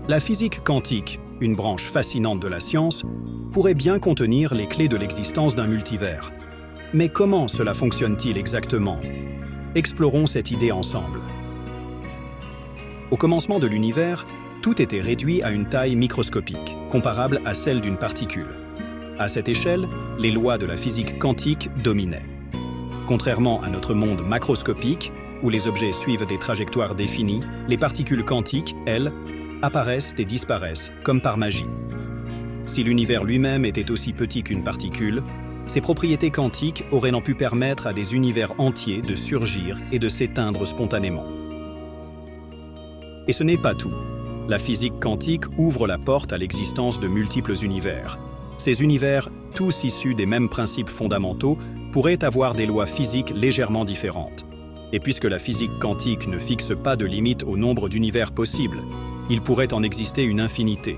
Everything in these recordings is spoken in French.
La physique quantique, une branche fascinante de la science, pourrait bien contenir les clés de l'existence d'un multivers. Mais comment cela fonctionne-t-il exactement? Explorons cette idée ensemble. Au commencement de l'univers, tout était réduit à une taille microscopique, comparable à celle d'une particule. À cette échelle, les lois de la physique quantique dominaient. Contrairement à notre monde macroscopique, où les objets suivent des trajectoires définies, les particules quantiques, elles, apparaissent et disparaissent, comme par magie. Si l'univers lui-même était aussi petit qu'une particule, ses propriétés quantiques auraient pu permettre à des univers entiers de surgir et de s'éteindre spontanément. Et ce n'est pas tout. La physique quantique ouvre la porte à l'existence de multiples univers. Ces univers, tous issus des mêmes principes fondamentaux, pourraient avoir des lois physiques légèrement différentes. Et puisque la physique quantique ne fixe pas de limite au nombre d'univers possibles, il pourrait en exister une infinité.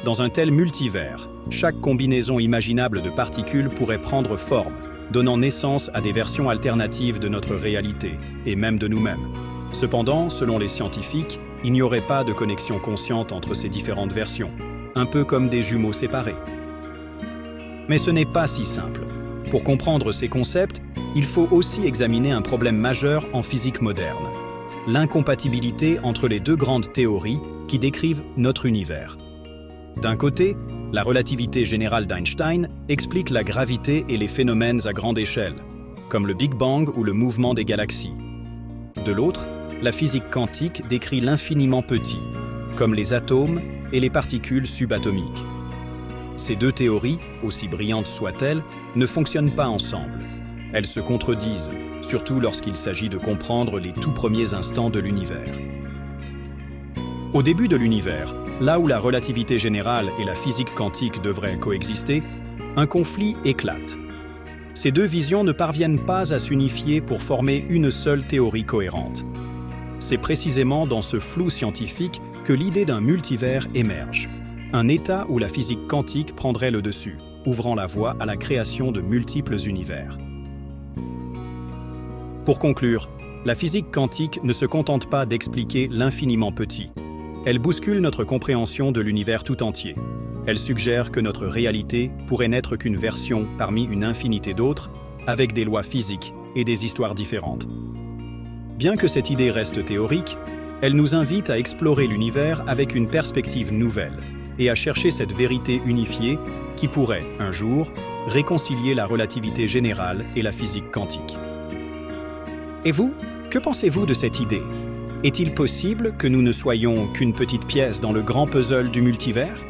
Dans un tel multivers, chaque combinaison imaginable de particules pourrait prendre forme, donnant naissance à des versions alternatives de notre réalité, et même de nous-mêmes. Cependant, selon les scientifiques, il n'y aurait pas de connexion consciente entre ces différentes versions, un peu comme des jumeaux séparés. Mais ce n'est pas si simple. Pour comprendre ces concepts, il faut aussi examiner un problème majeur en physique moderne: l'incompatibilité entre les deux grandes théories qui décrivent notre univers. D'un côté, la relativité générale d'Einstein explique la gravité et les phénomènes à grande échelle, comme le Big Bang ou le mouvement des galaxies. De l'autre, la physique quantique décrit l'infiniment petit, comme les atomes et les particules subatomiques. Ces deux théories, aussi brillantes soient-elles, ne fonctionnent pas ensemble. Elles se contredisent, surtout lorsqu'il s'agit de comprendre les tout premiers instants de l'univers. Au début de l'univers, là où la relativité générale et la physique quantique devraient coexister, un conflit éclate. Ces deux visions ne parviennent pas à s'unifier pour former une seule théorie cohérente. C'est précisément dans ce flou scientifique que l'idée d'un multivers émerge, un état où la physique quantique prendrait le dessus, ouvrant la voie à la création de multiples univers. Pour conclure, la physique quantique ne se contente pas d'expliquer l'infiniment petit. Elle bouscule notre compréhension de l'univers tout entier. Elle suggère que notre réalité pourrait n'être qu'une version parmi une infinité d'autres, avec des lois physiques et des histoires différentes. Bien que cette idée reste théorique, elle nous invite à explorer l'univers avec une perspective nouvelle et à chercher cette vérité unifiée qui pourrait, un jour, réconcilier la relativité générale et la physique quantique. Et vous, que pensez-vous de cette idée? Est-il possible que nous ne soyons qu'une petite pièce dans le grand puzzle du multivers?